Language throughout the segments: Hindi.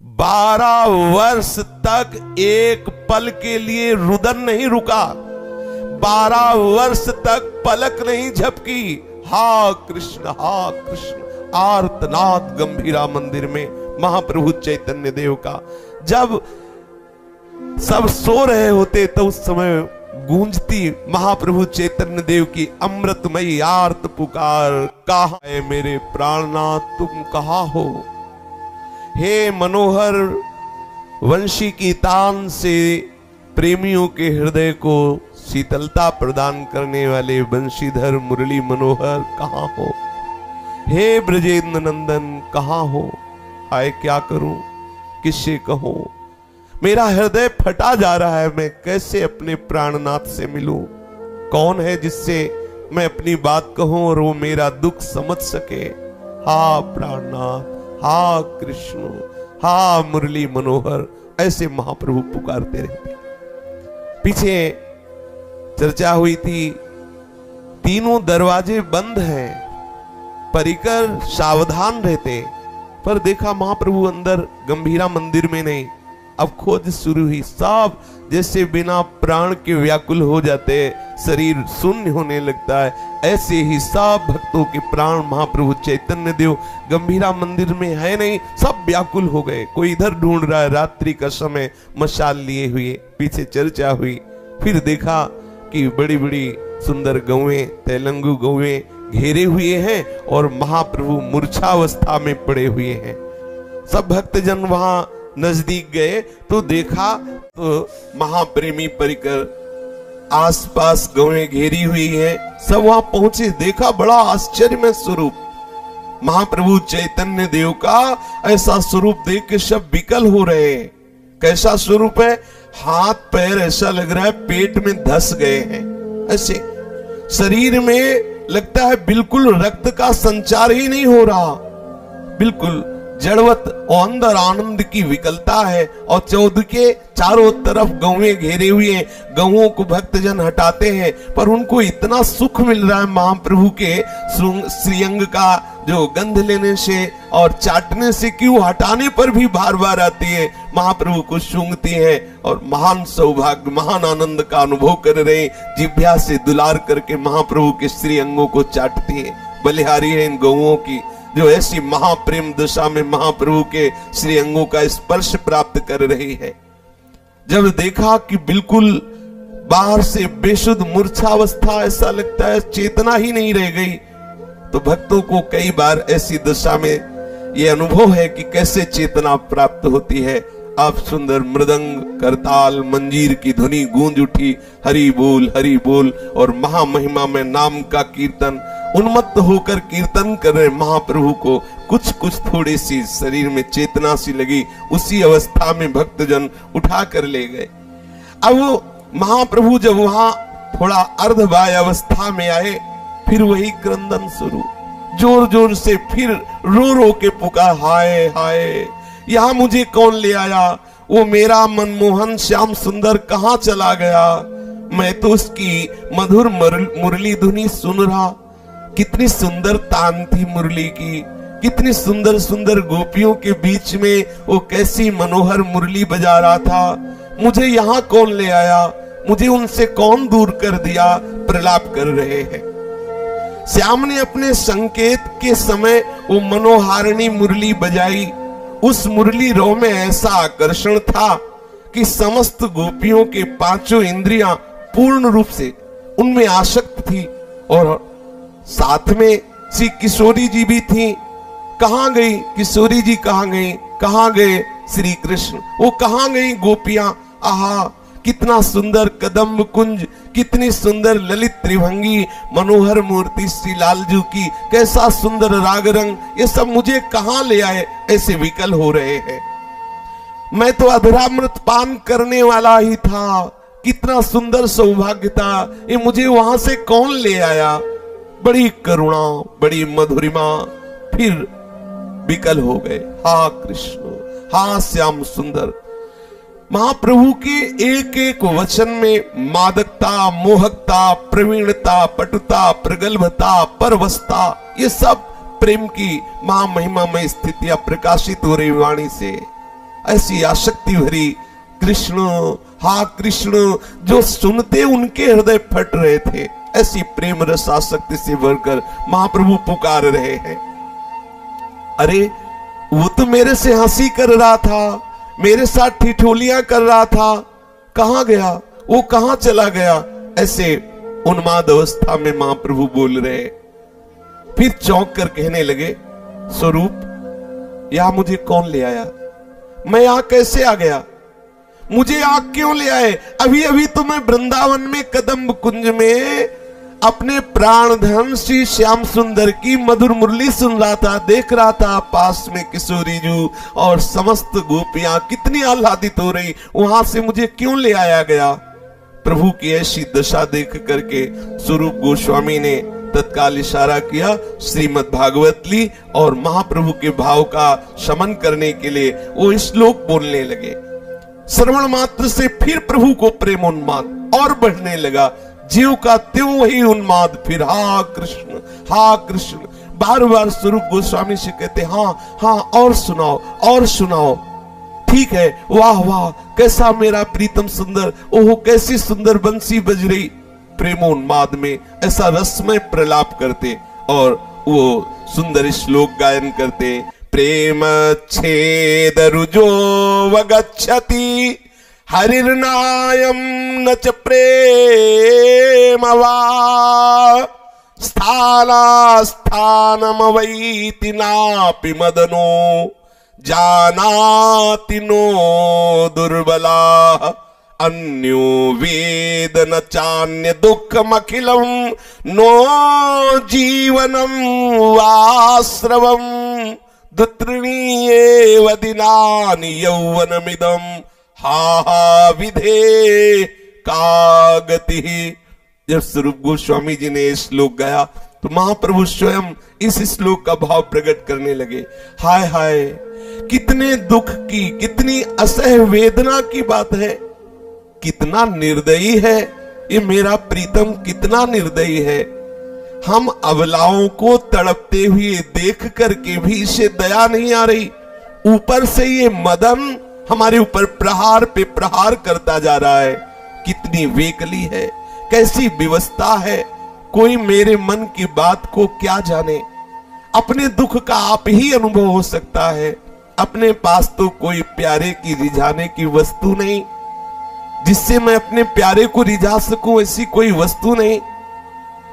12 वर्ष तक एक पल के लिए रुदन नहीं रुका, 12 वर्ष तक पलक नहीं झपकी। हा कृष्ण आर्तनाद गंभीरा मंदिर में महाप्रभु चैतन्य देव का। जब सब सो रहे होते तो उस समय गूंजती महाप्रभु चैतन्य देव की अमृतमयी आर्त पुकार, कहाँ है मेरे प्राणनाथ, तुम कहाँ हो। हे मनोहर वंशी की तान से प्रेमियों के हृदय को शीतलता प्रदान करने वाले वंशीधर मुरली मनोहर कहाँ हो। हे ब्रजेंद्र नंदन कहाँ हो। हाय क्या करूं, किससे कहूं, मेरा हृदय फटा जा रहा है, मैं कैसे अपने प्राणनाथ से मिलूं। कौन है जिससे मैं अपनी बात कहूं और वो मेरा दुख समझ सके। हा प्राणनाथ, हा कृष्ण, हा मुरली मनोहर, ऐसे महाप्रभु पुकारते रहते। पीछे चर्चा हुई थी, तीनों दरवाजे बंद हैं, परिकर सावधान रहते, पर देखा महाप्रभु अंदर गंभीरा मंदिर में नहीं। अब खोज शुरू हुई, सब जैसे बिना प्राण के व्याकुल हो जाते, शरीर शून्य होने लगता है, ऐसे ही सब भक्तों के प्राण महाप्रभु चैतन्य देव गंभीरा मंदिर में है नहीं, सब व्याकुल हो गए। कोई इधर ढूंढ रहा है, रात्रि का समय मशाल लिए हुए। पीछे चर्चा हुई, फिर देखा कि बड़ी बड़ी सुंदर गौएं, तेलंगु गौएं घेरे हुए हैं और महाप्रभु मूर्छावस्था में पड़े हुए हैं। सब भक्तजन वहां नजदीक गए तो देखा तो महाप्रेमी परिकर आसपास गौएं घेरी हुई है। सब वहां पहुंचे, देखा बड़ा आश्चर्यमय स्वरूप महाप्रभु चैतन्य देव का। ऐसा स्वरूप देख के सब विकल हो रहे हैं। कैसा स्वरूप है, हाथ पैर ऐसा लग रहा है पेट में धस गए हैं, ऐसे शरीर में लगता है बिल्कुल रक्त का संचार ही नहीं हो रहा, बिल्कुल जड़वत और अंदर आनंद की विकलता है। और चौध के चारों तरफ गौएं घेरे हुए हैं, गौओं को भक्तजन हटाते हैं, पर उनको इतना सुख मिल रहा है महाप्रभु के श्रीअंग का जो गंध लेने से और चाटने से, क्यों हटाने पर भी बार बार आती है, महाप्रभु को सूंघती है और महान सौभाग्य महान आनंद का अनुभव कर रहे, जिभ्या से दुलार करके महाप्रभु के श्रीअंगों को चाटती है। बलिहारी है इन गौओं की जो ऐसी महाप्रेम दशा में महाप्रभु के श्री अंगों का स्पर्श प्राप्त कर रही है। जब देखा कि बिल्कुल बाहर से बेशुद्ध मूर्छावस्था, ऐसा लगता है चेतना ही नहीं रह गई, तो भक्तों को कई बार ऐसी दशा में यह अनुभव है कि कैसे चेतना प्राप्त होती है। अब सुंदर मृदंग करताल मंजीर की ध्वनि गूंज उठी, हरि बोल और महामहिमा में नाम का कीर्तन, उन्मत्त होकर कीर्तन कर रहे महाप्रभु को कुछ थोड़ी सी शरीर में चेतना सी लगी। उसी अवस्था में भक्तजन उठा कर ले गए। अब वो महाप्रभु जब वहां थोड़ा अर्धबाह्य अवस्था में आए, फिर वही क्रंदन शुरू, जोर जोर से फिर रो रो के पुकार, हाय हाय यहाँ मुझे कौन ले आया, वो मेरा मनमोहन श्याम सुंदर कहाँ चला गया। मैं तो उसकी मधुर मुरली धुनी सुन रहा, कितनी सुंदर तान थी मुरली की, कितनी सुंदर सुंदर गोपियों के बीच में वो कैसी मनोहर मुरली बजा रहा था। मुझे यहाँ कौन ले आया, मुझे उनसे कौन दूर कर दिया, प्रलाप कर रहे हैं। श्याम ने अपने संकेत के समय वो मनोहारिणी मुरली बजाई। उस मुरली रो में ऐसा आकर्षण था कि समस्त गोपियों के पांचों इंद्रियां पूर्ण रूप से उनमें आसक्त थी। और साथ में श्री किशोरी जी भी थी। कहां गई किशोरी जी, कहां गई, कहां गए श्री कृष्ण, वो कहां गई गोपियां। आहा कितना सुंदर कदम्ब कुंज, कितनी सुंदर ललित त्रिभंगी मनोहर मूर्ति श्री लालजू की, कैसा सुंदर राग रंग, ये सब मुझे कहां ले आए, ऐसे विकल हो रहे हैं। मैं तो अधरामृत पान करने वाला ही था, कितना सुंदर सौभाग्य था, ये मुझे वहां से कौन ले आया। बड़ी करुणा, बड़ी मधुरिमा, फिर विकल हो गए। हा कृष्ण, हा श्याम सुंदर। महाप्रभु के एक एक वचन में मादकता, मोहकता, प्रवीणता, पटुता, प्रगल्भता, परवस्ता, ये सब प्रेम की महामहिमा में स्थितियां प्रकाशित हो रही वाणी से। ऐसी आसक्ति भरी कृष्ण, हा कृष्ण, जो सुनते उनके हृदय फट रहे थे। ऐसी प्रेम रस आसक्ति से भरकर महाप्रभु पुकार रहे हैं। अरे वो तो मेरे से हंसी कर रहा था, मेरे साथ ठिठोलियां कर रहा था, कहां गया वो, कहां चला गया? ऐसे उन्माद अवस्था में महाप्रभु बोल रहे। फिर चौंक कर कहने लगे, स्वरूप यहां मुझे कौन ले आया? मैं यहां कैसे आ गया? मुझे यहां क्यों ले आए? अभी अभी तो मैं वृंदावन में कदम्ब कुंज में अपने प्राणधन श्री श्याम सुंदर की मधुर मुरली सुन रहा था, देख रहा था पास में किशोरी जू और समस्त गोपियां कितनी आह्लादित हो रही, वहां से मुझे क्यों ले आया गया? प्रभु की ऐसी दशा देख करके स्वरूप गोस्वामी ने तत्काल इशारा किया, श्रीमद् भागवत ली और महाप्रभु के भाव का शमन करने के लिए वो श्लोक बोलने लगे। श्रवण मात्र से फिर प्रभु को प्रेम उन्माद और बढ़ने लगा, जीव का त्यों वही उन्माद फिर, हा कृष्ण, हा कृष्ण। बार बार स्वरूप गोस्वामी से कहते, हाँ हाँ और सुनाओ और सुनाओ, ठीक है, वाह वाह कैसा मेरा प्रीतम सुंदर, ओहो कैसी सुंदर बंसी बज रही। प्रेमोन्माद में ऐसा रसमय प्रलाप करते और वो सुंदर श्लोक गायन करते। प्रेम छेद रुजो वगच्छति हरिर्नायम न च प्रेम वा स्थाना स्थानमवैति नापि मदनो जानाति नो दुर्बला अन्यो वेद न चान्य दुःखमखिलं नो जीवनं वाश्रवं दुत्रिणीयेव दिनानि यौवनमिदं हा हा विधे का गति। जब स्वरूप गोस्वामी जी ने श्लोक गाया तो महाप्रभु स्वयं इस श्लोक का भाव प्रकट करने लगे। हाय हाय कितने दुख की, कितनी असह्य वेदना की बात है, कितना निर्दयी है ये मेरा प्रीतम, कितना निर्दयी है। हम अबलाओं को तड़पते हुए देख करके भी इसे दया नहीं आ रही, ऊपर से ये मदन हमारे ऊपर प्रहार पे प्रहार करता जा रहा है। कितनी वेकली है, कैसी विवस्था है, कोई मेरे मन की बात को क्या जाने। अपने दुख का आप ही अनुभव हो सकता है, अपने पास तो कोई प्यारे की रिझाने की वस्तु नहीं, जिससे मैं अपने प्यारे को रिझा सकूं, ऐसी कोई वस्तु नहीं।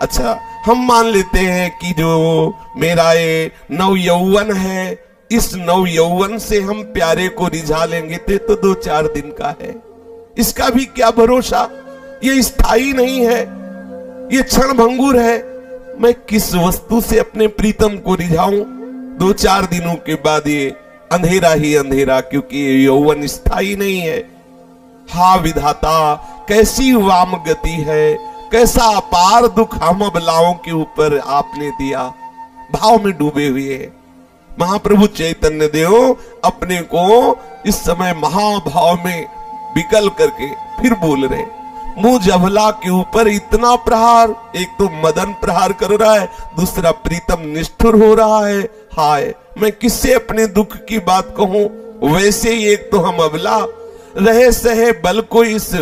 अच्छा हम मान लेते हैं कि जो मेरा ये नव यौवन है, इस नव यौवन से हम प्यारे को रिझा लेंगे तो 2-4 दिन का है, इसका भी क्या भरोसा, ये स्थायी नहीं है, ये क्षण भंगुर है। मैं किस वस्तु से अपने प्रीतम को रिझाऊं? 2-4 दिनों के बाद ये अंधेरा ही अंधेरा, क्योंकि ये यौवन स्थायी नहीं है। हा विधाता कैसी वाम गति है, कैसा अपार दुख हम अबलाओं के ऊपर आपने दिया। भाव में डूबे हुए हैं महाप्रभु चैतन्य देव अपने को इस समय महाभाव में विकल करके फिर बोल रहे। मुझ अबला के ऊपर इतना प्रहार, एक तो मदन प्रहार कर रहा है, दूसरा प्रीतम निष्ठुर हो रहा है। हाय मैं किससे अपने दुख की बात कहूं? वैसे ही एक तो हम अबला, रहे सहे बल को इस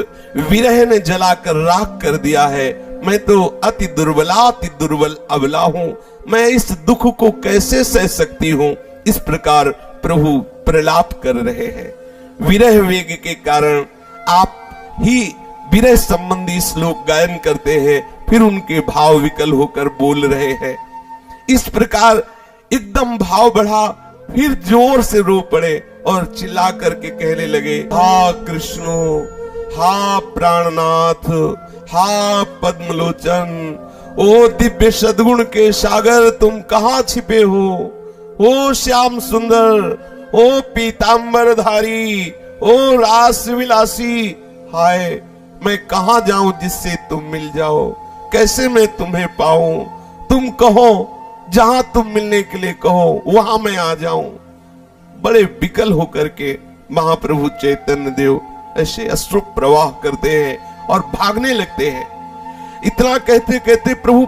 विरह ने जलाकर राख कर दिया है। मैं तो अति दुर्बल अबला हूं, मैं इस दुख को कैसे सह सकती हूं? इस प्रकार प्रभु प्रलाप कर रहे हैं। विरह वेग के कारण आप ही विरह संबंधी श्लोक गायन करते हैं, फिर उनके भाव विकल होकर बोल रहे हैं। इस प्रकार एकदम भाव बढ़ा, फिर जोर से रो पड़े और चिल्ला करके कहने लगे, हा कृष्णो, हा प्राणनाथ, हा पद्मलोचन, ओ दिव्य सद्गुण के सागर तुम कहां छिपे हो? ओ श्याम सुंदर, ओ पीतांबरधारी, ओ रास विलासी, हाय मैं कहां जाऊं जिससे तुम मिल जाओ? कैसे मैं तुम्हें पाऊं? तुम कहो, जहां तुम मिलने के लिए कहो वहां मैं आ जाऊं। बड़े विकल होकर के महाप्रभु चैतन्य देव ऐसे अश्रु प्रवाह करते हैं और भागने लगते हैं। इतना कहते कहते प्रभु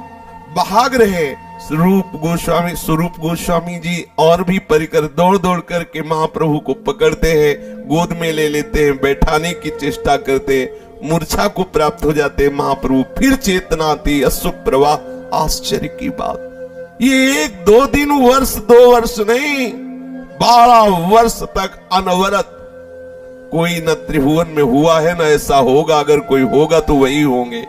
भाग रहे स्वरूप गोस्वामी जी और भी परिकर दौड़ दौड़ करके महाप्रभु को पकड़ते हैं, गोद में ले लेते हैं, बैठाने की चेष्टा करते हैं, मूर्छा को प्राप्त हो जाते हैं। महाप्रभु फिर चेतना आती, अश्रु प्रवाह। आश्चर्य की बात, ये 1-2 दिन, वर्ष 2 वर्ष नहीं, 12 वर्ष तक अनवरत कोई न त्रिभुवन में हुआ है, न ऐसा होगा। अगर कोई होगा तो वही होंगे।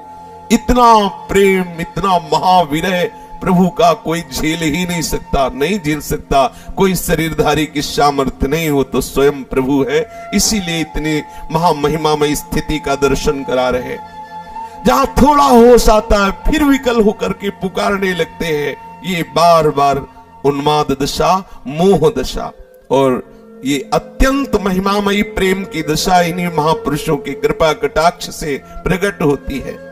इतना प्रेम, इतना महाविरह प्रभु का कोई झेल ही नहीं सकता, नहीं झेल सकता। कोई शरीरधारी की सामर्थ्य नहीं हो तो स्वयं प्रभु है। इसीलिए इतनी महामहिमामय स्थिति का दर्शन करा रहे। जहां थोड़ा होश आता है फिर विकल होकर के पुकारने लगते हैं। ये बार बार उन्माद दशा, मोह दशा, और ये अत्यंत महिमामयी प्रेम की दशा इन्हीं महापुरुषों की कृपा कटाक्ष से प्रकट होती है।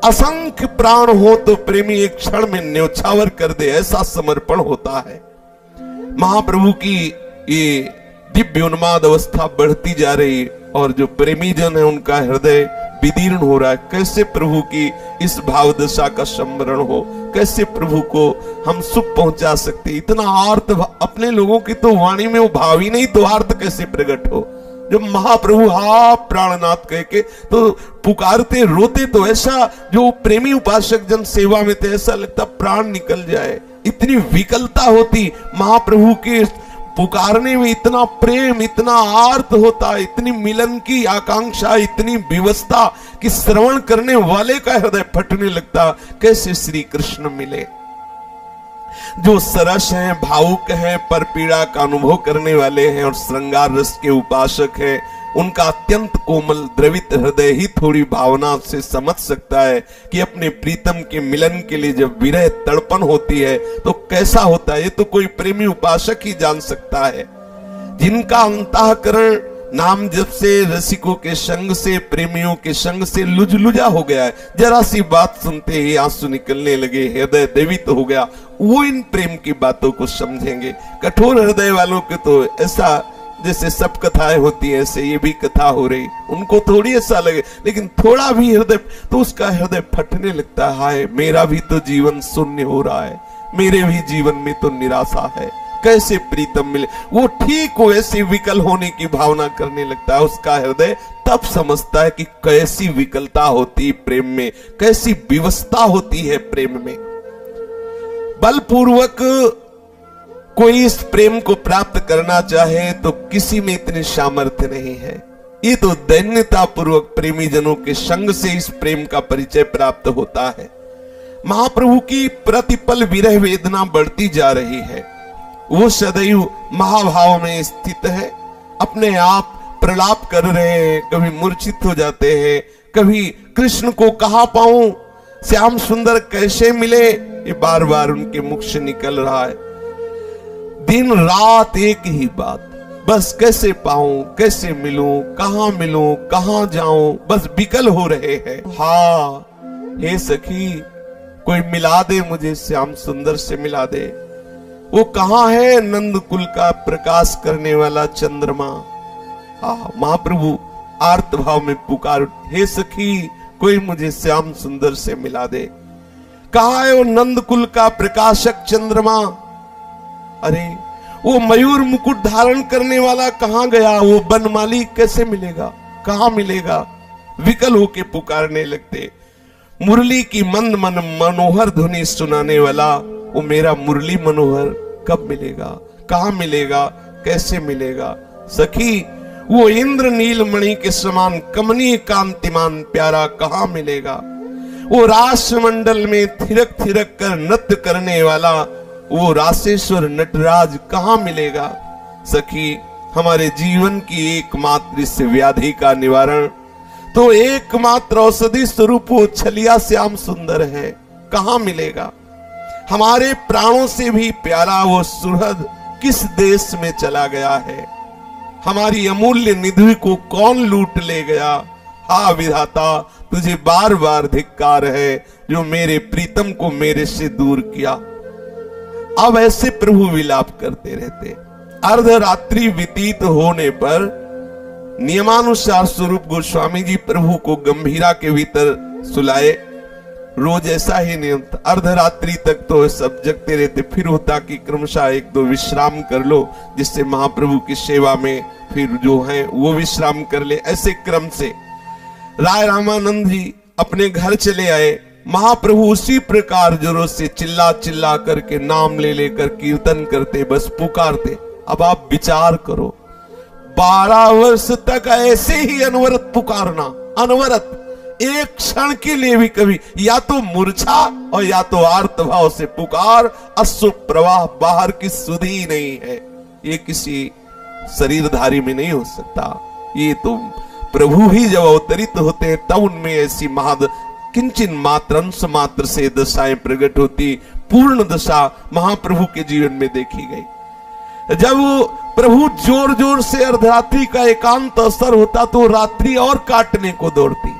असंख्य प्राण हो तो प्रेमी एक क्षण में न्योछावर कर दे, ऐसा समर्पण होता है। महाप्रभु की ये दिव्य उन्माद अवस्था बढ़ती जा रही, और जो प्रेमी जन है उनका हृदय विदीर्ण हो रहा है। कैसे प्रभु की इस भाव दशा का स्मरण हो, कैसे प्रभु को हम सुख पहुंचा सकते। इतना आर्त अपने लोगों की तो वाणी में वो भाव ही नहीं, तो आर्त कैसे प्रकट हो। जब महाप्रभु हा प्राणनाथ कह के तो पुकारते, रोते, तो ऐसा जो प्रेमी उपासक जन सेवा में थे ऐसा लगता प्राण निकल जाए। इतनी विकलता होती महाप्रभु के पुकारने में, इतना प्रेम, इतना आर्त होता, इतनी मिलन की आकांक्षा, इतनी विवशता कि श्रवण करने वाले का हृदय फटने लगता। कैसे श्री कृष्ण मिले, जो सरस हैं, भावुक हैं, पर पीड़ा का अनुभव करने वाले हैं और श्रृंगार रस के उपासक हैं। उनका अत्यंत कोमल द्रवित हृदय ही थोड़ी भावना से समझ सकता है कि अपने प्रीतम के मिलन के लिए जब विरह तड़पन होती है तो कैसा होता है। ये तो कोई प्रेमी उपासक ही जान सकता है, जिनका अंतःकरण नाम जब से रसिकों के संग से, प्रेमियों के संग से लुजलुजा हो गया है। जरा सी बात सुनते ही आंसू निकलने लगे, हृदय द्रवित हो गया, वो इन प्रेम की बातों को समझेंगे। कठोर हृदय वालों के तो ऐसा, जैसे सब कथाएं होती है ऐसे ये भी कथा हो रही, उनको थोड़ी ऐसा लगे, लेकिन थोड़ा भी हृदय तो उसका हृदय फटने लगता है। हाय, मेरा भी तो जीवन शून्य हो रहा है, मेरे भी जीवन में तो निराशा है, कैसे प्रीतम मिले। वो ठीक हो ऐसे विकल होने की भावना करने लगता है। उसका हृदय तब समझता है कि कैसी विकलता होती प्रेम में, कैसी विवशता होती है प्रेम में। बलपूर्वक कोई इस प्रेम को प्राप्त करना चाहे तो किसी में इतनी सामर्थ्य नहीं है। ये तो दैन्यता पूर्वक प्रेमी जनों के संग से इस प्रेम का परिचय प्राप्त होता है। महाप्रभु की प्रतिपल विरह वेदना बढ़ती जा रही है। वो सदैव महाभाव में स्थित है, अपने आप प्रलाप कर रहे हैं, कभी मूर्छित हो जाते हैं, कभी कृष्ण को कहां पाऊं, श्याम सुंदर कैसे मिले, ये बार बार उनके मुख से निकल रहा है। दिन रात एक ही बात, बस कैसे पाऊं, कैसे मिलूं, कहां जाऊं, बस विकल हो रहे हैं। हाँ हे सखी, कोई मिला दे मुझे, श्याम सुंदर से मिला दे। वो कहां है नंद कुल का प्रकाश करने वाला चंद्रमा। महाप्रभु आर्त भाव में पुकार, हे सखी कोई मुझे श्याम सुंदर से मिला दे। कहां है वो नंद कुल का प्रकाशक चंद्रमा। अरे वो मयूर मुकुट धारण करने वाला कहां गया, वो बनमाली कैसे मिलेगा, कहां मिलेगा। विकल होके पुकारने लगते। मुरली की मंद मन मनोहर ध्वनि सुनाने वाला, वो मेरा मुरली मनोहर कब मिलेगा, कहां मिलेगा, कैसे मिलेगा। सखी वो इंद्र नीलमणि के समान कमनीय कांतिमान प्यारा कहां मिलेगा। वो रासमंडल में थिरक थिरक कर नृत्य करने वाला वो रासेश्वर नटराज कहां मिलेगा। सखी हमारे जीवन की एकमात्र इस व्याधि का निवारण तो एकमात्र औषधि स्वरूप वो छलिया श्याम सुंदर है, कहां मिलेगा। हमारे प्राणों से भी प्यारा वो सुहृद किस देश में चला गया है। हमारी अमूल्य निधि को कौन लूट ले गया। हा विधाता, तुझे बार बार धिक्कार है जो मेरे प्रीतम को मेरे से दूर किया। अब ऐसे प्रभु विलाप करते रहते। अर्धरात्रि व्यतीत होने पर नियमानुसार स्वरूप गोस्वामी जी प्रभु को गंभीरा के भीतर सुलाए रोज ऐसा ही नियम था, अर्धरात्रि तक तो सब जगते रहते, फिर होता कि क्रमशः एक दो विश्राम कर लो, जिससे महाप्रभु की सेवा में फिर जो है वो विश्राम कर ले। ऐसे क्रम से राय रामानंद जी अपने घर चले आए। महाप्रभु उसी प्रकार जोरों से चिल्ला चिल्ला करके नाम ले लेकर कीर्तन करते, बस पुकारते। अब आप विचार करो, 12 वर्ष तक ऐसे ही अनवरत पुकारना, अनवरत, एक क्षण के लिए भी कभी या तो मूर्छा और या तो आर्तभाव से पुकार, अश्रु प्रवाह बाहर की सुधि ही नहीं है। ये किसी शरीरधारी में नहीं हो सकता। ये तो प्रभु ही जब अवतरित होते हैं तब उनमें ऐसी महाद किंचन मात्र अंश मात्र से दशाएं प्रकट होती। पूर्ण दशा महाप्रभु के जीवन में देखी गई। जब प्रभु जोर जोर से अर्धरात्रि का एकांत अवसर होता तो रात्रि और काटने को दौड़ती,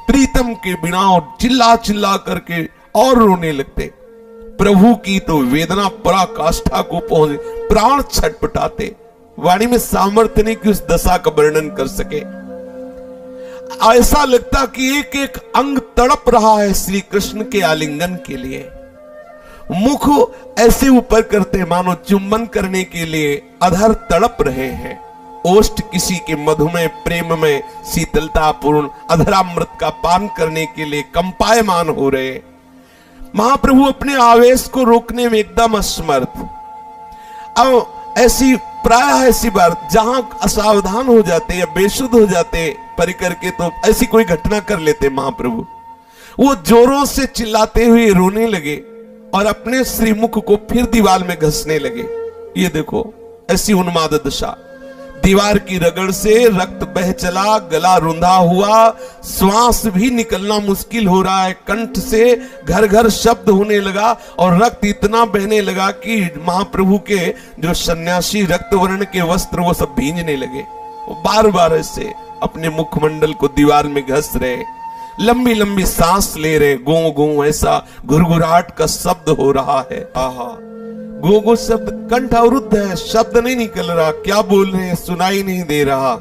प्रीतम के बिना और चिल्ला चिल्ला करके और रोने लगते। प्रभु की तो वेदना पराकाष्ठा को पहुंचे, प्राण छटपटाते, वाणी में सामर्थ्य नहीं कि उस दशा का वर्णन कर सके। ऐसा लगता कि एक एक अंग तड़प रहा है श्री कृष्ण के आलिंगन के लिए। मुख ऐसे ऊपर करते मानो चुंबन करने के लिए, अधर तड़प रहे हैं। ओष्ठ किसी के मधुमेह प्रेम में शीतलता पूर्ण अधरामृत का पान करने के लिए कंपायमान हो रहे। महाप्रभु अपने आवेश को रोकने में एकदम असमर्थ। अब ऐसी प्राय ऐसी बार जहां असावधान हो जाते या बेसुध हो जाते परिकर के, तो ऐसी कोई घटना कर लेते महाप्रभु। वो जोरों से चिल्लाते हुए रोने लगे और अपने श्रीमुख को फिर दीवार में घसने लगे। ये देखो ऐसी उन्माद दशा। दीवार की रगड़ से रक्त बह चला, गला रुंधा हुआ, श्वास भी निकलना मुश्किल हो रहा है, कंठ से घर घर शब्द होने लगा और रक्त इतना बहने लगा कि महाप्रभु के जो सन्यासी रक्त वर्ण के वस्त्र वो सब भींजने लगे। वो बार बार ऐसे अपने मुखमंडल को दीवार में घस रहे, लंबी लंबी सांस ले रहे, गो गो ऐसा घुरघुराहट का शब्द हो रहा है। आहा, गो गो शब्द, कंठ अवरुद्ध है, शब्द नहीं निकल रहा, क्या बोल रहे हैं सुनाई नहीं दे रहा।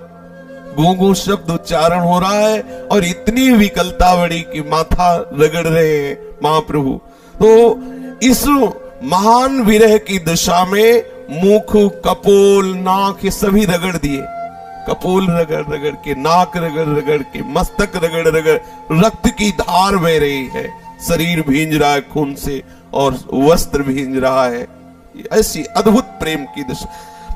गो गो शब्द उच्चारण हो रहा है और इतनी विकलता बड़ी कि माथा रगड़ रहे हैं महाप्रभु। तो इस महान विरह की दशा में मुख, कपोल, नाक ये सभी रगड़ दिए। कपोल रगड़ रगड़ के, नाक रगड़ रगड़ के, मस्तक रगड़ रगड़, रक्त की धार बह रही है, शरीर भींज रहा है खून से और वस्त्र भींज रहा है। ऐसी अद्भुत प्रेम की दशा।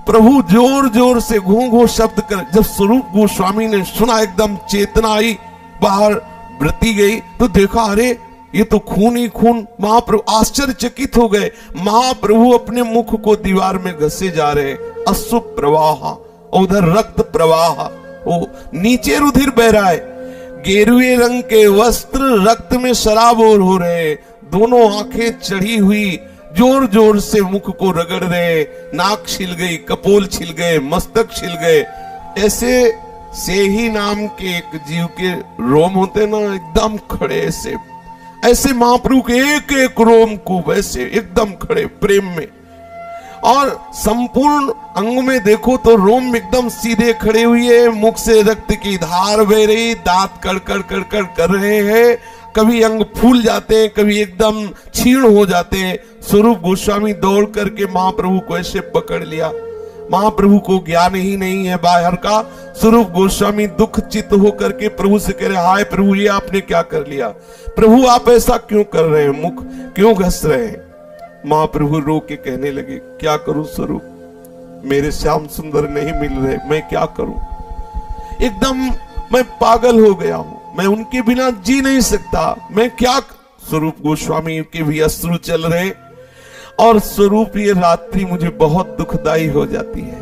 प्रभु जोर जोर से घो घो शब्द कर, जब स्वरूप गोस्वामी ने सुना एकदम चेतना आई, बाहर व्रती गई तो देखा अरे ये तो खून ही खून। महाप्रभु आश्चर्यचकित हो गए। महाप्रभु अपने मुख को दीवार में घसे जा रहे, अश्रु प्रवाह, उधर रक्त प्रवाह, वो नीचे रुधिर बह रहा है, गेरुए रंग के वस्त्र रक्त में शराबोर हो रहे, दोनों आंखें चढ़ी हुई, जोर जोर से मुख को रगड़ रहे, नाक छिल गई, कपोल छिल गए, मस्तक छिल गए। ऐसे से ही नाम के एक जीव के रोम होते ना एकदम खड़े, ऐसे महाप्रभु के एक एक रोम को वैसे एकदम खड़े प्रेम में। और संपूर्ण अंग में देखो तो रोम एकदम सीधे खड़े हुए, मुख से रक्त की धार बह रही, दांत कड़कड़ कड़कड़ कर रहे हैं, कभी अंग फूल जाते हैं, कभी एकदम क्षीण हो जाते हैं। स्वरूप गोस्वामी दौड़ करके महाप्रभु को ऐसे पकड़ लिया। महाप्रभु को ज्ञान ही नहीं है बाहर का। स्वरूप गोस्वामी दुख चित होकर के प्रभु से कह रहे, हाय प्रभु ये आपने क्या कर लिया, प्रभु आप ऐसा क्यों कर रहे हैं, मुख क्यों घस रहे हैं। महाप्रभु रो के कहने लगे, क्या करूं स्वरूप, मेरे श्याम सुंदर नहीं मिल रहे, मैं क्या करूं, एकदम मैं पागल हो गया हूं, मैं उनके बिना जी नहीं सकता, मैं क्या। स्वरूप गोस्वामी के भी अश्रु चल रहे और स्वरूप ये रात्रि मुझे बहुत दुखदाई हो जाती है,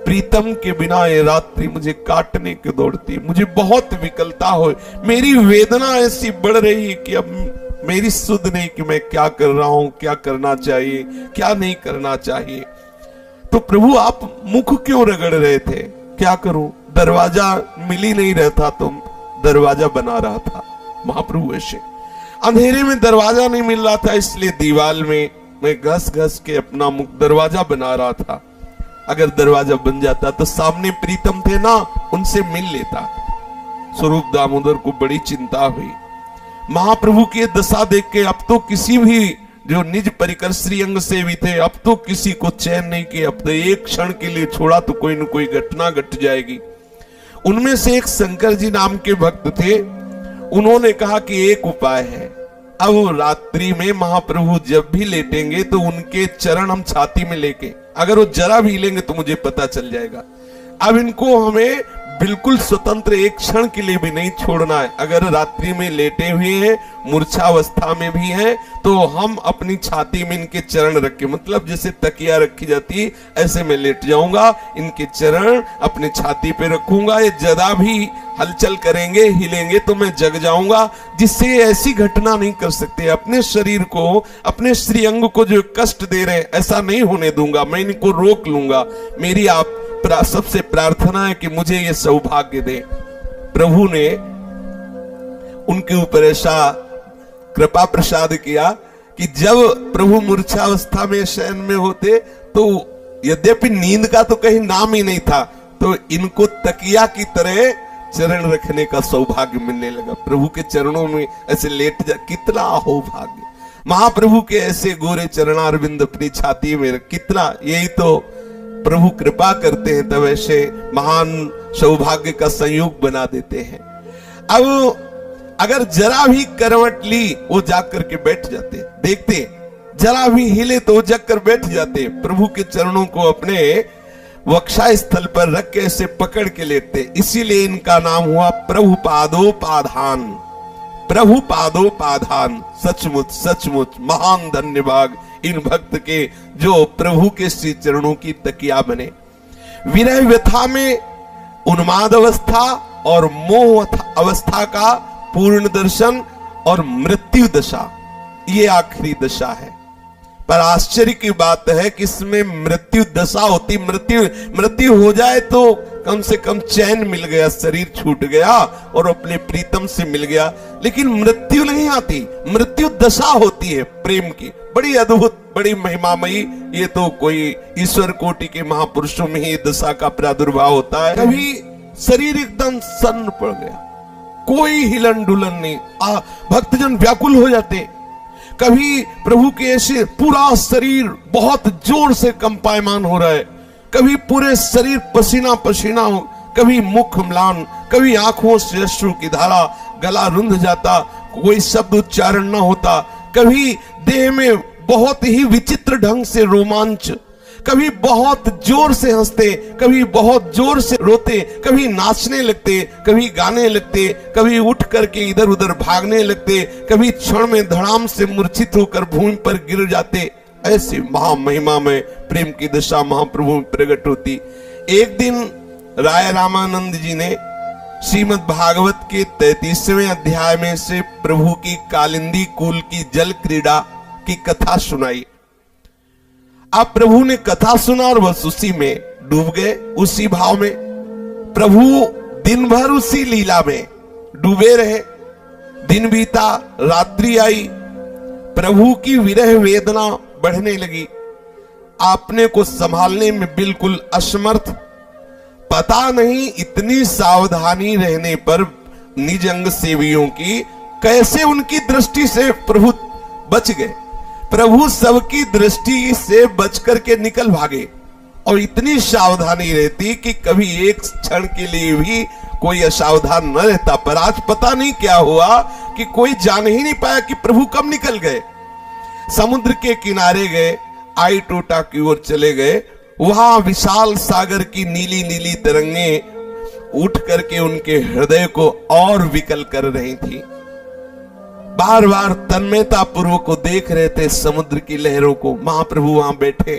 प्रीतम के बिना ये रात्रि मुझे काटने के दौड़ती, मुझे बहुत विकलता हो, मेरी वेदना ऐसी बढ़ रही है कि अब मेरी सुध नहीं कि मैं क्या कर रहा हूं, क्या करना चाहिए, क्या नहीं करना चाहिए। तो प्रभु आप मुख क्यों रगड़ रहे थे, क्या करूं, दरवाजा मिल ही नहीं रहता तो दरवाजा बना रहा था। महाप्रभु ऐसे अंधेरे में दरवाजा नहीं मिल रहा था, इसलिए दीवार में मैं घस घस के अपना मुख दरवाजा बना रहा था। अगर दरवाजा बन जाता तो सामने प्रीतम थे ना, उनसे मिल लेता। स्वरूप दामोदर को बड़ी चिंता हुई। महाप्रभु की दशा देख के अब तो किसी भी जो निज परिकर श्रीअंग सेवी थे, अब तो किसी को चैन नहीं कि अब तो एक क्षण के लिए छोड़ा तो कोई न कोई घटना घट जाएगी। उनमें से एक शंकर जी नाम के भक्त थे। उन्होंने कहा कि एक उपाय है, अब रात्रि में महाप्रभु जब भी लेटेंगे तो उनके चरण हम छाती में लेके, अगर वो जरा भी लेंगे तो मुझे पता चल जाएगा। अब इनको हमें बिल्कुल स्वतंत्र एक क्षण के लिए भी नहीं छोड़ना है। अगर रात्रि में लेटे हुए हैं, मूर्छावस्था में भी हैं, तो हम अपनी छाती में इनके चरण रख के, मतलब जैसे तकिया रखी जाती है ऐसे मैं लेट जाऊंगा, इनके चरण अपने छाती पे रखूंगा। ये जरा भी हलचल करेंगे, हिलेंगे तो मैं जग जाऊंगा, जिससे ऐसी घटना नहीं कर सकते। अपने शरीर को, अपने श्रीअंग को जो कष्ट दे रहे हैं ऐसा नहीं होने दूंगा, मैं इनको रोक लूंगा। मेरी आप सबसे प्रार्थना है कि मुझे ये सौभाग्य दे। प्रभु ने उनके ऊपर ऐसा कृपा प्रसाद किया कि जब प्रभु मूर्छावस्था में शयन में होते तो यद्यपि नींद का तो कहीं नाम ही नहीं था, तो इनको तकिया की तरह चरण रखने का सौभाग्य मिलने लगा। प्रभु के चरणों में ऐसे लेट जा, कितना अहो भाग्य। महाप्रभु के ऐसे गोरे चरणारविंद अपनी छाती में, कितना, यही तो प्रभु कृपा करते हैं तब ऐसे महान सौभाग्य का संयोग बना देते हैं। अब अगर जरा भी करवट ली वो जाकर के बैठ जाते, देखते जरा भी हिले तो वो जग कर बैठ जाते, प्रभु के चरणों को अपने वक्षा स्थल पर रख के ऐसे पकड़ के लेटते। इसीलिए इनका नाम हुआ प्रभु पादोपाधान। प्रभु पादोपाधान, सचमुच सचमुच महान धन्यवाद इन भक्त के जो प्रभु के श्री चरणों की तकिया बने। विरह व्यथा में उन्माद अवस्था और मोह अवस्था का पूर्ण दर्शन और मृत्यु दशा, ये आखिरी दशा है। पर आश्चर्य की बात है कि इसमें मृत्यु दशा होती, मृत्यु हो जाए तो कम से कम चैन मिल गया, शरीर छूट गया और अपने प्रीतम से मिल गया, लेकिन मृत्यु नहीं आती, मृत्यु दशा होती है प्रेम की। बड़ी अद्भुत, बड़ी महिमामयी। ये तो कोई ईश्वर कोटि के महापुरुषों में ही दशा का प्रादुर्भाव होता है। कभी शरीर एकदम सन्न पड़ गया, कोई हिलन डुलन नहीं, भक्तजन व्याकुल हो जाते। कभी प्रभु के ऐसे पूरा शरीर बहुत जोर से कंपायमान हो रहा है, कभी पूरे शरीर पसीना पसीना हो, कभी मुख म्लान, कभी आंखों से अश्रु की धारा, गला रुंध जाता, कोई शब्द उच्चारण न होता, कभी देह में बहुत ही विचित्र ढंग से रोमांच, कभी बहुत जोर से हंसते, कभी बहुत जोर से रोते, कभी नाचने लगते, कभी गाने लगते, कभी उठ करके इधर उधर भागने लगते, कभी क्षण में धड़ाम से मूर्छित होकर भूमि पर गिर जाते। ऐसी महामहिमा में प्रेम की दशा महाप्रभु में प्रकट होती। एक दिन राय रामानंद जी ने श्रीमद् भागवत के 33वें अध्याय में से प्रभु की कालिंदी कूल की जल क्रीड़ा की कथा सुनाई। अब प्रभु ने कथा सुना और बस उसी में डूब गए, उसी भाव में। प्रभु दिन भर उसी लीला में डूबे रहे। दिन बीता, रात्रि आई, प्रभु की विरह वेदना बढ़ने लगी, आपने को संभालने में बिल्कुल असमर्थ। पता नहीं इतनी सावधानी रहने पर निज अंग सेवियों की कैसे उनकी दृष्टि से प्रभु बच गए। प्रभु सबकी दृष्टि से बच करके निकल भागे, और इतनी सावधानी रहती कि कभी एक क्षण के लिए भी कोई असावधान न रहता। पर आज पता नहीं क्या हुआ कि कोई जान ही नहीं पाया कि प्रभु कब निकल गए। समुद्र के किनारे गए, आई टोटा की ओर चले गए, वहां विशाल सागर की नीली नीली तरंगे उठ करके उनके हृदय को और विकल कर रही थी। बार बार तन्मयता पूर्वक को देख रहे थे समुद्र की लहरों को। महाप्रभु वहां बैठे,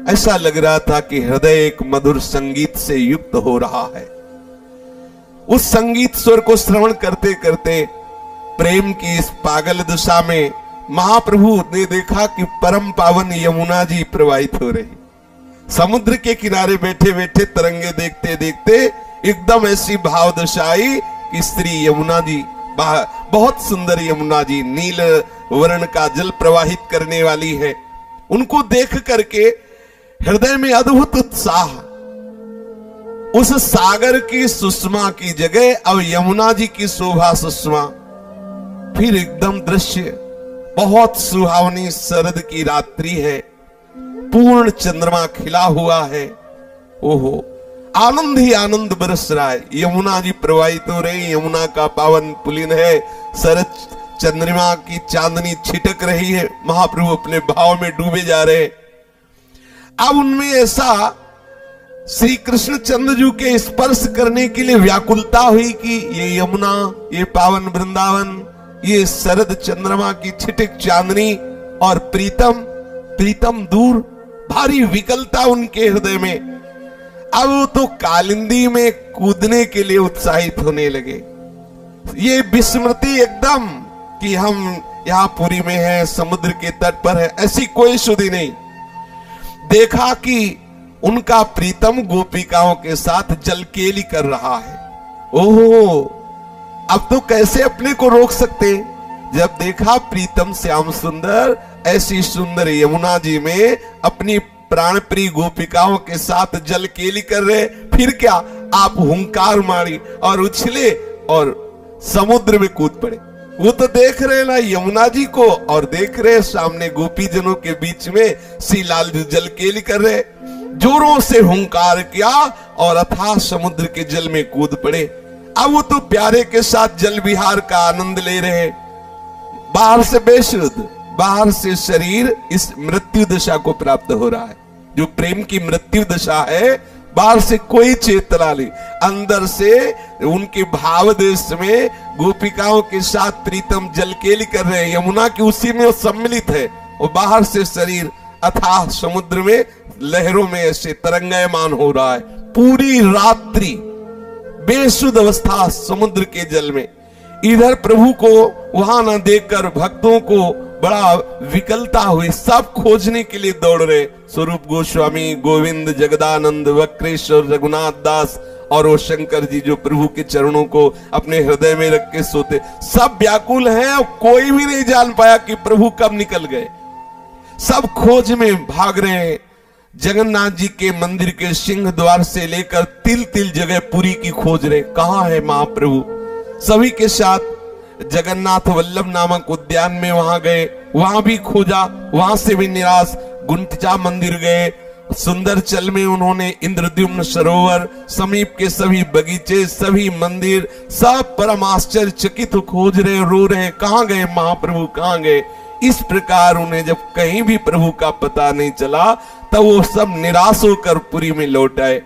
ऐसा लग रहा था कि हृदय एक मधुर संगीत से युक्त हो रहा है। उस संगीत स्वर को श्रवण करते करते प्रेम की इस पागल दशा में महाप्रभु ने देखा कि परम पावन यमुना जी प्रवाहित हो रही। समुद्र के किनारे बैठे बैठे तरंगे देखते देखते एकदम ऐसी भाव दशा आई कि श्री यमुना जी, बहुत सुंदर यमुना जी, नील वर्ण का जल प्रवाहित करने वाली है। उनको देख करके हृदय में अद्भुत उत्साह। उस सागर की सुषमा की जगह अब यमुना जी की शोभा सुषमा। फिर एकदम दृश्य बहुत सुहावनी शरद की रात्रि है, पूर्ण चंद्रमा खिला हुआ है। ओहो, आनंद ही आनंद बरस रहा है। यमुना जी प्रवाहित हो रही, यमुना का पावन पुलिन है, शरद चंद्रमा की चांदनी छिटक रही है, महाप्रभु अपने भाव में डूबे जा रहे हैं। अब उनमें ऐसा श्री कृष्ण चंद्रजू के स्पर्श करने के लिए व्याकुलता हुई कि ये यमुना, ये पावन वृंदावन, ये शरद चंद्रमा की छिटक चांदनी और प्रीतम दूर, भारी विकलता उनके हृदय में। अब वो तो कालिंदी में कूदने के लिए उत्साहित होने लगे। ये विस्मृति एकदम कि हम यहां पुरी में हैं, समुद्र के तट पर है, ऐसी कोई शुद्धि नहीं। देखा कि उनका प्रीतम गोपिकाओं के साथ जलकेली कर रहा है। ओहो, अब तो कैसे अपने को रोक सकते। जब देखा प्रीतम श्याम सुंदर ऐसी सुंदर यमुना जी में अपनी प्राण प्रिय गोपिकाओं के साथ जलकेली कर रहे, फिर क्या, आप हुंकार मारी और उछले और समुद्र में कूद पड़े। वो तो देख रहे ना यमुना जी को, और देख रहे सामने गोपी जनों के बीच में श्री लाल जी जलकेली कर रहे। जोरों से हुंकार किया और अथाह समुद्र के जल में कूद पड़े। अब वो तो प्यारे के साथ जल विहार का आनंद ले रहे। बाहर से बेशुद्ध, बाहर से शरीर इस मृत्यु दशा को प्राप्त हो रहा है, जो प्रेम की मृत्यु दशा है। बाहर से कोई चेतना नहीं, अंदर से उनके भाव देश में गोपिकाओं के साथ प्रीतम जलकेली कर रहे हैं, यमुना की उसी में सम्मिलित है, और बाहर से शरीर अथाह समुद्र में लहरों में ऐसे तरंगायमान हो रहा है। पूरी रात्रि बेसुध अवस्था समुद्र के जल में। इधर प्रभु को वहां न देखकर भक्तों को बड़ा विकलता हुई, सब खोजने के लिए दौड़ रहे। स्वरूप गोस्वामी, गोविंद, जगदानंद, वक्रेश्वर, रघुनाथ दास और वो शंकर जी जो प्रभु के चरणों को अपने हृदय में रख के सोते, सब व्याकुल हैं और कोई भी नहीं जान पाया कि प्रभु कब निकल गए। सब खोज में भाग रहे हैं। जगन्नाथ जी के मंदिर के सिंह द्वार से लेकर तिल तिल जगह पुरी की खोज रहे, कहां है महाप्रभु। सभी के साथ जगन्नाथ वल्लभ नामक उद्यान में वहां गए, वहां भी खोजा, वहां से भी निराश। गुंटिचा मंदिर गए, सुंदरचल में उन्होंने इंद्रद्युम्न सरोवर, समीप के सभी बगीचे, सभी मंदिर, सब परम आश्चर्यचकित खोज रहे, रो रहे, कहां गए महाप्रभु, कहां गए। इस प्रकार उन्हें जब कहीं भी प्रभु का पता नहीं चला, तब वो सब निराश होकर पुरी में लौट आए।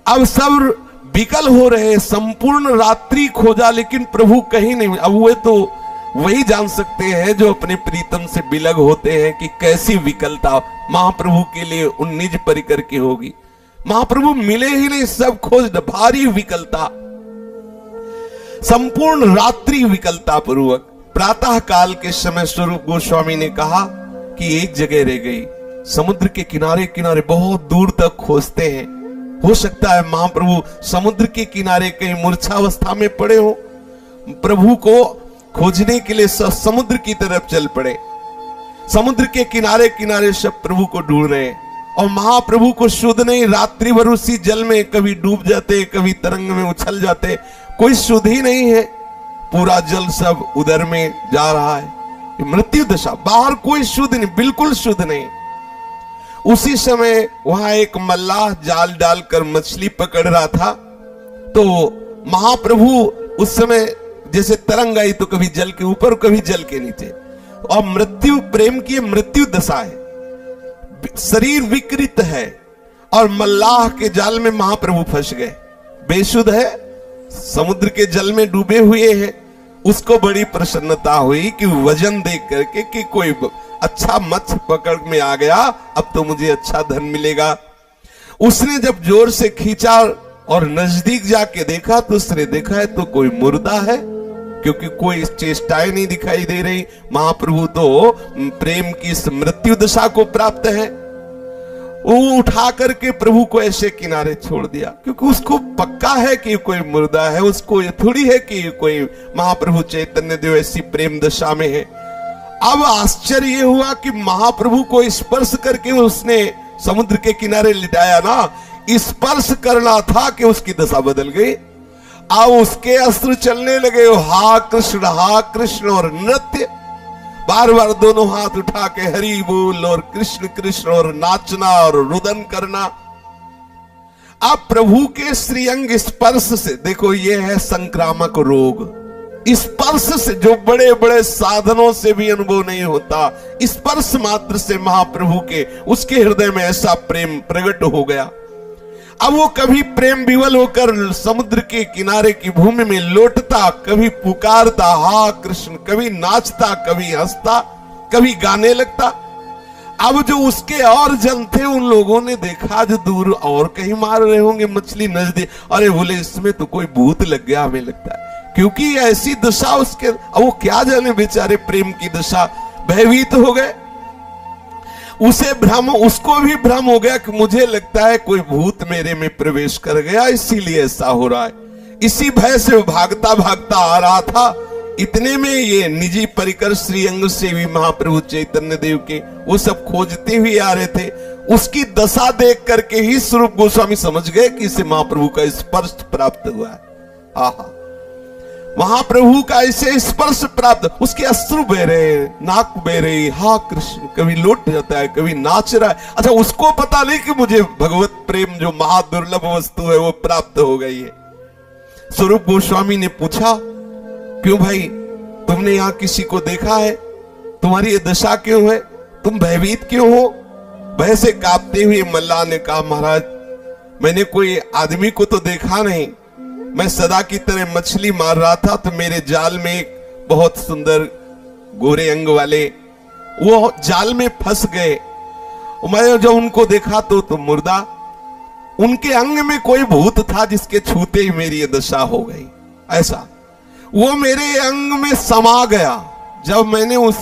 अब सब विकल हो रहे, संपूर्ण रात्रि खोजा लेकिन प्रभु कहीं नहीं। अब वे तो वही जान सकते हैं जो अपने प्रीतम से बिलग होते हैं कि कैसी विकलता महाप्रभु के लिए उन निज परिकर की होगी। महाप्रभु मिले ही नहीं, सब खोज, भारी विकलता, संपूर्ण रात्रि विकलता पूर्वक। प्रातः काल के समय स्वरूप गोस्वामी ने कहा कि एक जगह रह गई, समुद्र के किनारे किनारे बहुत दूर तक खोजते हैं। हो सकता है महाप्रभु समुद्र के किनारे कहीं मूर्छावस्था में पड़े हो। प्रभु को खोजने के लिए सब समुद्र की तरफ चल पड़े। समुद्र के किनारे किनारे सब प्रभु को ढूंढ रहे हैं, और महाप्रभु को शुद्ध नहीं, रात्रि भर उसी जल में कभी डूब जाते, कभी तरंग में उछल जाते, कोई शुद्ध ही नहीं है। पूरा जल सब उदर में जा रहा है, मृत्यु दशा, बाहर कोई शुद्ध नहीं, बिल्कुल शुद्ध नहीं। उसी समय वहां एक मल्लाह जाल डालकर मछली पकड़ रहा था, तो महाप्रभु उस समय जैसे तरंग आई तो कभी जल के ऊपर कभी जल के नीचे, और मृत्यु, प्रेम की मृत्यु दशा है, शरीर विकृत है, और मल्लाह के जाल में महाप्रभु फंस गए। बेसुध है, समुद्र के जल में डूबे हुए हैं। उसको बड़ी प्रसन्नता हुई कि वजन देख करके कि कोई अच्छा मत्स्य पकड़ में आ गया, अब तो मुझे अच्छा धन मिलेगा। उसने जब जोर से खींचा और नजदीक जाके देखा तो उसने देखा है तो कोई मुर्दा है, क्योंकि कोई चेष्टाएं नहीं दिखाई दे रही। महाप्रभु तो प्रेम की इस मृत्यु दशा को प्राप्त है। वो उठा करके प्रभु को ऐसे किनारे छोड़ दिया, क्योंकि उसको पक्का है कि कोई मुर्दा है, उसको ये थोड़ी है कि कोई महाप्रभु चैतन्य देव ऐसी प्रेम दशा में है। अब आश्चर्य हुआ कि महाप्रभु को स्पर्श करके उसने समुद्र के किनारे लिटाया ना, स्पर्श करना था कि उसकी दशा बदल गई। अब उसके अस्त्र चलने लगे, हा कृष्ण और नृत्य, बार बार दोनों हाथ उठा के हरि बोल और कृष्ण कृष्ण और नाचना और रुदन करना। अब प्रभु के श्रीअंग स्पर्श से, देखो ये है संक्रामक रोग, स्पर्श से जो बड़े बड़े साधनों से भी अनुभव नहीं होता, स्पर्श मात्र से महाप्रभु के उसके हृदय में ऐसा प्रेम प्रकट हो गया। अब वो कभी प्रेम विवल होकर समुद्र के किनारे की भूमि में लौटता, कभी पुकारता हा कृष्ण, कभी नाचता, कभी हंसता, कभी गाने लगता। अब जो उसके और जन थे उन लोगों ने देखा जो दूर और कहीं मार रहे होंगे मछली, नजदीक, अरे बोले इसमें तो कोई भूत लग गया हमें लगता है, क्योंकि ऐसी दशा उसके, अब वो क्या जाने बेचारे प्रेम की दशा, भयभीत हो गए। उसे भ्रम, उसको भी भ्रम हो गया कि मुझे लगता है कोई भूत मेरे में प्रवेश कर गया, इसीलिए ऐसा हो रहा है। इसी भय से वो भागता भागता आ रहा था। इतने में ये निजी परिकर श्रीअंग सेवी महाप्रभु चैतन्य देव के वो सब खोजते हुए आ रहे थे। उसकी दशा देख करके ही स्वरूप गोस्वामी समझ गए कि इसे महाप्रभु का स्पर्श प्राप्त हुआ है। आहा, महाप्रभु का ऐसे स्पर्श प्राप्त, उसके अश्रु बह रहे, नाक बह रही, हा कृष्ण, कभी लौट जाता है, कभी नाच रहा है। अच्छा, उसको पता नहीं कि मुझे भगवत प्रेम जो महादुर्लभ वस्तु है वो प्राप्त हो गई है। स्वरूप गोस्वामी ने पूछा, क्यों भाई, तुमने यहां किसी को देखा है? तुम्हारी ये दशा क्यों है? तुम भयभीत क्यों हो? भय से कांपते हुए मल्लाह ने कहा, महाराज मैंने कोई आदमी को तो देखा नहीं, मैं सदा की तरह मछली मार रहा था तो मेरे जाल में एक बहुत सुंदर गोरे अंग वाले वो जाल में फंस गए। मैं जब उनको देखा तो मुर्दा, उनके अंग में कोई भूत था जिसके छूते ही मेरी ये दशा हो गई। ऐसा वो मेरे अंग में समा गया। जब मैंने उस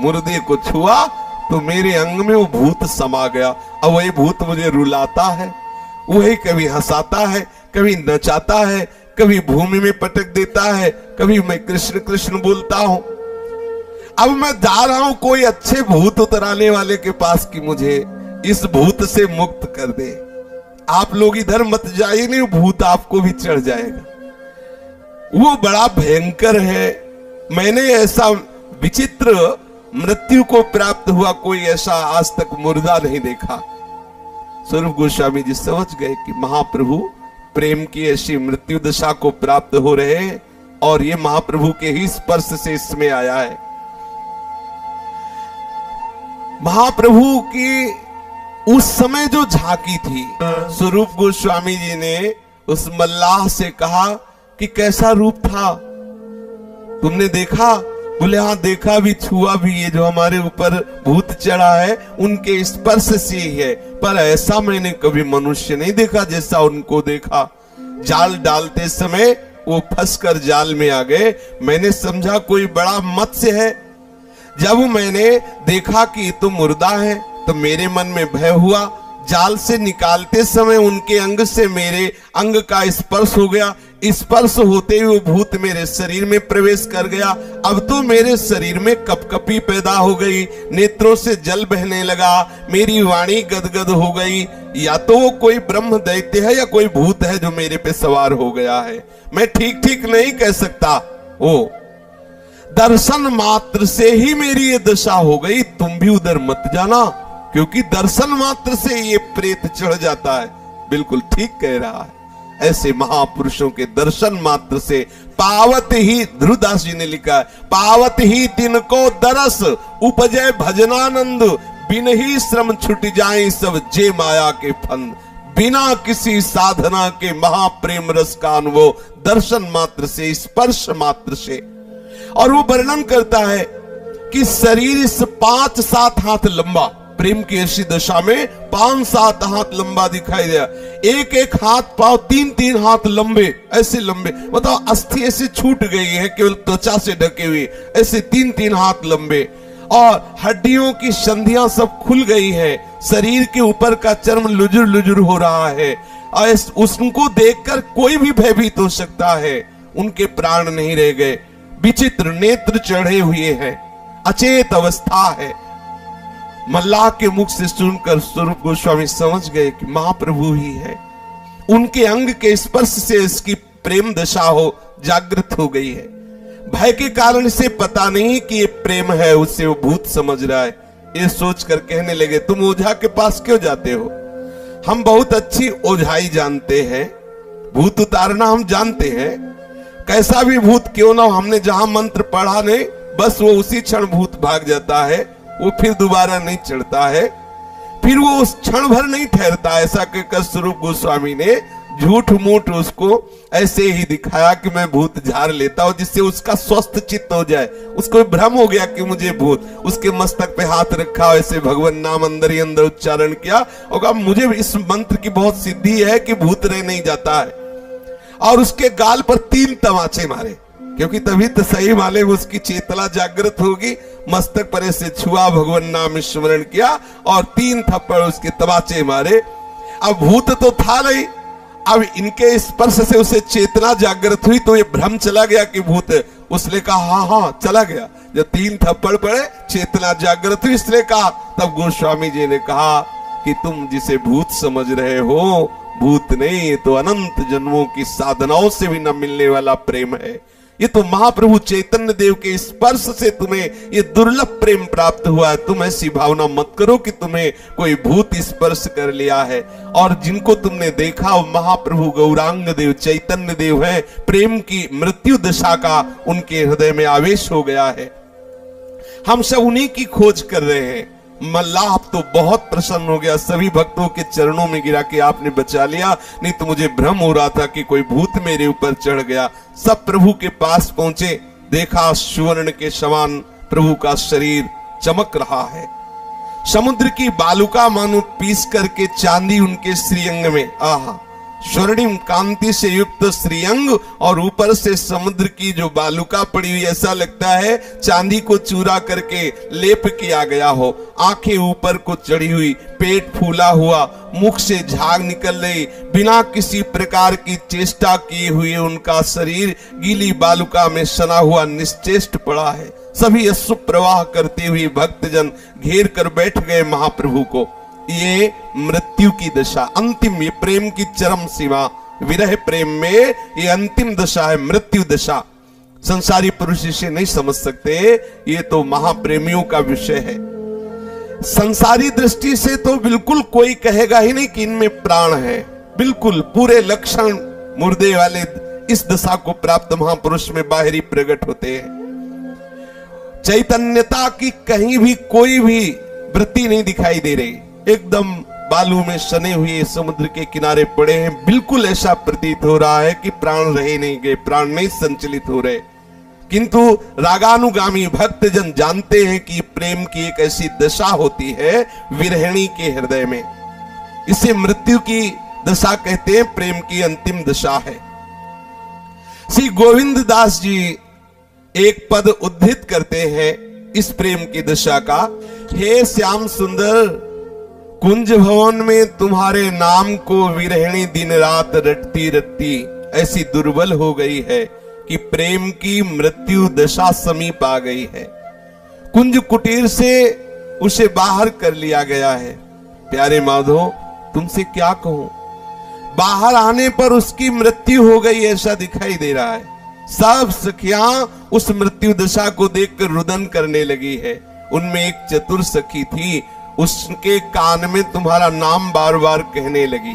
मुर्दे को छुआ तो मेरे अंग में वो भूत समा गया। अब वही भूत मुझे रुलाता है, वही कभी हंसाता है, कभी नचाता है, कभी भूमि में पटक देता है, कभी मैं कृष्ण कृष्ण बोलता हूं। अब मैं जा रहा हूं कोई अच्छे भूत उतराने वाले के पास कि मुझे इस भूत से मुक्त कर दे। आप लोग इधर मत जाइए, नहीं भूत आपको भी चढ़ जाएगा। वो बड़ा भयंकर है। मैंने ऐसा विचित्र मृत्यु को प्राप्त हुआ कोई ऐसा आज तक मुर्दा नहीं देखा। स्वरूप गोस्वामी जी समझ गए कि महाप्रभु प्रेम की ऐसी मृत्यु दशा को प्राप्त हो रहे हैं और ये महाप्रभु के ही स्पर्श से इसमें आया है। महाप्रभु की उस समय जो झांकी थी, स्वरूप गोस्वामी जी ने उस मल्लाह से कहा कि कैसा रूप था, तुमने देखा? बोले हाँ देखा भी, छुआ भी, ये जो हमारे ऊपर भूत चढ़ा है उनके स्पर्श से ही है, पर ऐसा मैंने कभी मनुष्य नहीं देखा जैसा उनको देखा। जाल डालते समय वो फंसकर जाल में आ गए। मैंने समझा कोई बड़ा मत्स्य है। जब मैंने देखा कि तो मुर्दा है तो मेरे मन में भय हुआ। जाल से निकालते समय उनके अंग से मेरे अंग का स्पर्श हो गया। स्पर्श होते हुए भूत मेरे शरीर में प्रवेश कर गया। अब तो मेरे शरीर में कपकपी पैदा हो गई, नेत्रों से जल बहने लगा, मेरी वाणी गदगद हो गई। या तो वो कोई ब्रह्म दैत्य है या कोई भूत है जो मेरे पे सवार हो गया है। मैं ठीक ठीक नहीं कह सकता। ओ दर्शन मात्र से ही मेरी ये दशा हो गई। तुम भी उधर मत जाना, क्योंकि दर्शन मात्र से ये प्रेत चढ़ जाता है। बिल्कुल ठीक कह रहा है। ऐसे महापुरुषों के दर्शन मात्र से पावत ही, ध्रुवदास जी ने लिखा है, पावत ही तिनको दरस उपजय भजनानंद, बिन ही श्रम छुट जाए सब जे माया के फंद। बिना किसी साधना के महाप्रेम रस का अनुभव दर्शन मात्र से, स्पर्श मात्र से। और वो वर्णन करता है कि शरीर इस 5-7 हाथ लंबा, प्रेम की ऐसी दशा में 5-7 हाथ लंबा दिखाई दिया। एक एक हाथ पांव 3-3 हाथ लंबे, ऐसे लंबे, मतलब अस्थि ऐसे छूट गई है केवल त्वचा से ढके हुए, ऐसे 3-3 हाथ लंबे। और हड्डियों की संधियां सब खुल गई है। शरीर के ऊपर का चर्म लुजुर लुजुर हो रहा है। और उसको देखकर कोई भी भयभीत हो सकता है। उनके प्राण नहीं रह गए। विचित्र नेत्र चढ़े हुए हैं, अचेत अवस्था है। मल्लाह के मुख से सुनकर स्वरूप गोस्वामी समझ गए कि महाप्रभु ही है। उनके अंग के स्पर्श से इसकी प्रेम दशा हो जागृत हो गई है। भय के कारण से पता नहीं कि ये प्रेम है, उसे वो भूत समझ रहा है। ये सोचकर कहने लगे, तुम ओझा के पास क्यों जाते हो? हम बहुत अच्छी ओझाई जानते हैं, भूत उतारना हम जानते हैं। कैसा भी भूत क्यों ना हो, हमने जहां मंत्र पढ़ा नहीं, बस वो उसी क्षण भूत भाग जाता है, वो फिर दोबारा नहीं चढ़ता है, फिर वो उस क्षण भर नहीं ठहरता। ऐसा कहकर स्वरूप गोस्वामी ने झूठ मूठ उसको ऐसे ही दिखाया कि मैं भूत झाड़ लेता हूं, जिससे उसका स्वस्थ चित्त हो जाए। उसको भ्रम हो गया कि मुझे भूत, उसके मस्तक पे हाथ रखा, ऐसे भगवान नाम अंदर ही अंदर उच्चारण किया और कहा मुझे इस मंत्र की बहुत सिद्धि है कि भूत रह नहीं जाता है। और उसके गाल पर 3 तमाचे मारे, क्योंकि तभी तो सही वाले उसकी चेतना जागृत होगी। मस्तक पर ऐसे छुआ, भगवान नाम स्मरण किया और 3 थप्पड़ उसके तमाचे मारे। अब भूत तो था नहीं, अब इनके स्पर्श से उसे चेतना जागृत हुई, तो ये भ्रम चला गया कि भूत है। उसने कहा हाँ चला गया। जब 3 थप्पड़ पड़े, चेतना जागृत हुई, इसने कहा, तब गोस्वामी जी ने कहा कि तुम जिसे भूत समझ रहे हो, भूत नहीं, ये तो अनंत जन्मों की साधनाओं से भी न मिलने वाला प्रेम है। ये तो महाप्रभु चैतन्य देव के स्पर्श से तुम्हें ये दुर्लभ प्रेम प्राप्त हुआ है। तुम ऐसी भावना मत करो कि तुम्हें कोई भूत स्पर्श कर लिया है। और जिनको तुमने देखा वो महाप्रभु गौरांग देव चैतन्य देव है। प्रेम की मृत्यु दशा का उनके हृदय में आवेश हो गया है। हम सब उन्हीं की खोज कर रहे हैं। मल्लाह तो बहुत प्रसन्न हो गया, सभी भक्तों के चरणों में गिरा कि आपने बचा लिया, नहीं तो मुझे भ्रम हो रहा था कि कोई भूत मेरे ऊपर चढ़ गया। सब प्रभु के पास पहुंचे, देखा स्वर्ण के समान प्रभु का शरीर चमक रहा है। समुद्र की बालुका मानो पीस करके चांदी उनके श्रीअंग में, आहा, स्वर्णिम कांति से युक्त श्रीअंग, और ऊपर से समुद्र की जो बालुका पड़ी हुई, ऐसा लगता है चांदी को चूरा करके लेप किया गया हो। आंखें ऊपर को चढ़ी हुई, पेट फूला हुआ, मुख से झाग निकल रही, बिना किसी प्रकार की चेष्टा किए हुए उनका शरीर गीली बालुका में सना हुआ निश्चेष्ट पड़ा है। सभी अश्रु प्रवाह करते हुए भक्तजन घेर कर बैठ गए महाप्रभु को। ये मृत्यु की दशा, अंतिम, ये प्रेम की चरम सीमा, विरह प्रेम में ये अंतिम दशा है, मृत्यु दशा। संसारी पुरुष इसे नहीं समझ सकते, ये तो महाप्रेमियों का विषय है। संसारी दृष्टि से तो बिल्कुल कोई कहेगा ही नहीं कि इनमें प्राण है। बिल्कुल पूरे लक्षण मुर्दे वाले इस दशा को प्राप्त महापुरुष में बाहरी प्रकट होते हैं। चैतन्यता की कहीं भी कोई भी वृत्ति नहीं दिखाई दे रही। एकदम बालू में सने हुए समुद्र के किनारे पड़े हैं। बिल्कुल ऐसा प्रतीत हो रहा है कि प्राण रहे नहीं गए, प्राण नहीं संचलित हो रहे। किंतु रागानुगामी भक्तजन जानते हैं कि प्रेम की एक ऐसी दशा होती है विरहिणी के हृदय में। इसे मृत्यु की दशा कहते हैं, प्रेम की अंतिम दशा है। श्री गोविंद दास जी एक पद उद्धृत करते हैं इस प्रेम की दशा का। हे श्याम सुंदर, कुंज भवन में तुम्हारे नाम को विरहिणी दिन रात रटती रटती ऐसी दुर्बल हो गई है कि प्रेम की मृत्यु दशा समीप आ गई है। कुंज कुटीर से उसे बाहर कर लिया गया है। प्यारे माधो, तुमसे क्या कहूं, बाहर आने पर उसकी मृत्यु हो गई ऐसा दिखाई दे रहा है। सब सखियां उस मृत्यु दशा को देखकर रुदन करने लगी है। उनमें एक चतुर सखी थी, उसके कान में तुम्हारा नाम बार बार कहने लगी।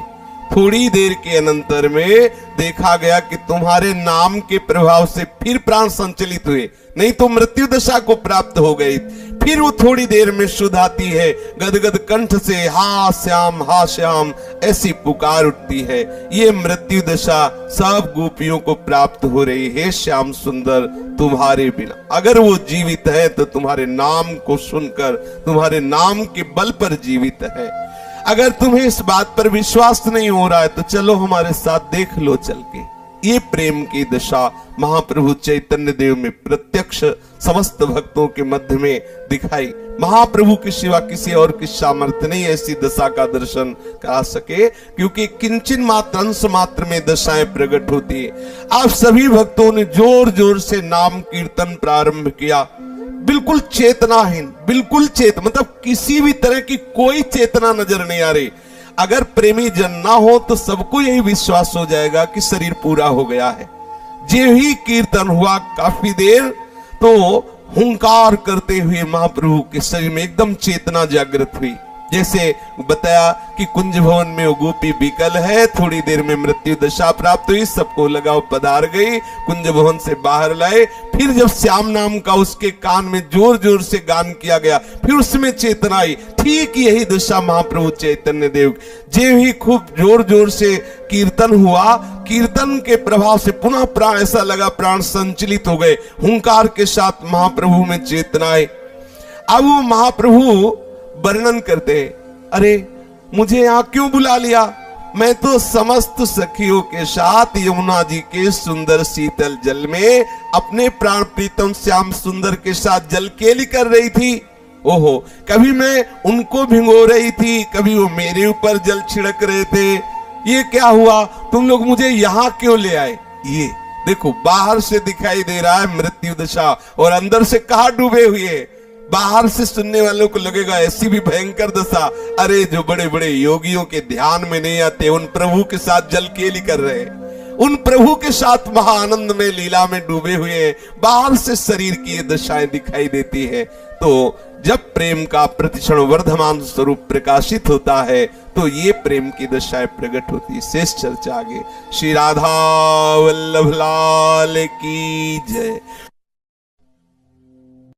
थोड़ी देर के अनंतर में देखा गया कि तुम्हारे नाम के प्रभाव से फिर प्राण संचलित हुए, नहीं तो मृत्यु दशा को प्राप्त हो गई। फिर वो थोड़ी देर में शुद्ध आती है, गदगद कंठ से हा श्याम ऐसी पुकार उठती है। ये मृत्यु दशा सब गोपियों को प्राप्त हो रही है। श्याम सुंदर, तुम्हारे बिना अगर वो जीवित है तो तुम्हारे नाम को सुनकर, तुम्हारे नाम के बल पर जीवित है। अगर तुम्हें इस बात पर विश्वास नहीं हो रहा है तो चलो हमारे साथ देख लो चल के। ये प्रेम की दशा महाप्रभु चैतन्य देव में प्रत्यक्ष समस्त भक्तों के मध्य में दिखाई। महाप्रभु के सिवा किसी और की सामर्थ्य नहीं ऐसी दशा का दर्शन करा सके, क्योंकि किंचन मात्र अंश मात्र में दशाएं प्रकट होती है। आप सभी भक्तों ने जोर जोर से नाम कीर्तन प्रारंभ किया, बिल्कुल चेतनाहीन, बिल्कुल मतलब किसी भी तरह की कोई चेतना नजर नहीं आ रही। अगर प्रेमी जन ना हो तो सबको यही विश्वास हो जाएगा कि शरीर पूरा हो गया है। जे ही कीर्तन हुआ काफी देर तो हुंकार करते हुए महाप्रभु के शरीर में एकदम चेतना जागृत हुई। जैसे बताया कि कुंज भवन में वो गोपी विकल है, थोड़ी देर में मृत्यु दशा प्राप्त हुई, सबको लगा वो पधार गई, कुंज भवन से बाहर लाए। फिर जब श्याम नाम का उसके कान में जोर जोर से गान किया गया, फिर उसमें चेतना आई। ठीक यही दशा महाप्रभु चैतन्य देव, जे ही खूब जोर जोर से कीर्तन हुआ, कीर्तन के प्रभाव से पुनः प्राण, ऐसा लगा प्राण संचलित हो गए, हुंकार के साथ महाप्रभु में चेतना आई। अब वो महाप्रभु वर्णन करते, अरे मुझे यहां क्यों बुला लिया, मैं तो समस्त सखियों के साथ यमुना जी के सुंदर शीतल जल में अपने प्राण प्रीतम श्याम सुंदर के साथ जल केली कर रही थी। ओहो, कभी मैं उनको भिगो रही थी, कभी वो मेरे ऊपर जल छिड़क रहे थे। ये क्या हुआ, तुम लोग मुझे यहाँ क्यों ले आए? ये देखो, बाहर से दिखाई दे रहा है मृत्यु दशा और अंदर से कहाँ डूबे हुए। बाहर से सुनने वालों को लगेगा ऐसी भी भयंकर दशा, अरे जो बड़े बड़े योगियों के ध्यान में नहीं आते, उन प्रभु के साथ जल केली कर रहे, उन प्रभु के साथ महाआनंद में लीला में डूबे हुए, बाहर से शरीर की ये दशाएं दिखाई देती है। तो जब प्रेम का प्रतिक्षण वर्धमान स्वरूप प्रकाशित होता है तो ये प्रेम की दशाएं प्रकट होती है। शेष चर्चा आगे। श्री राधा वल्लभ लाल की जय।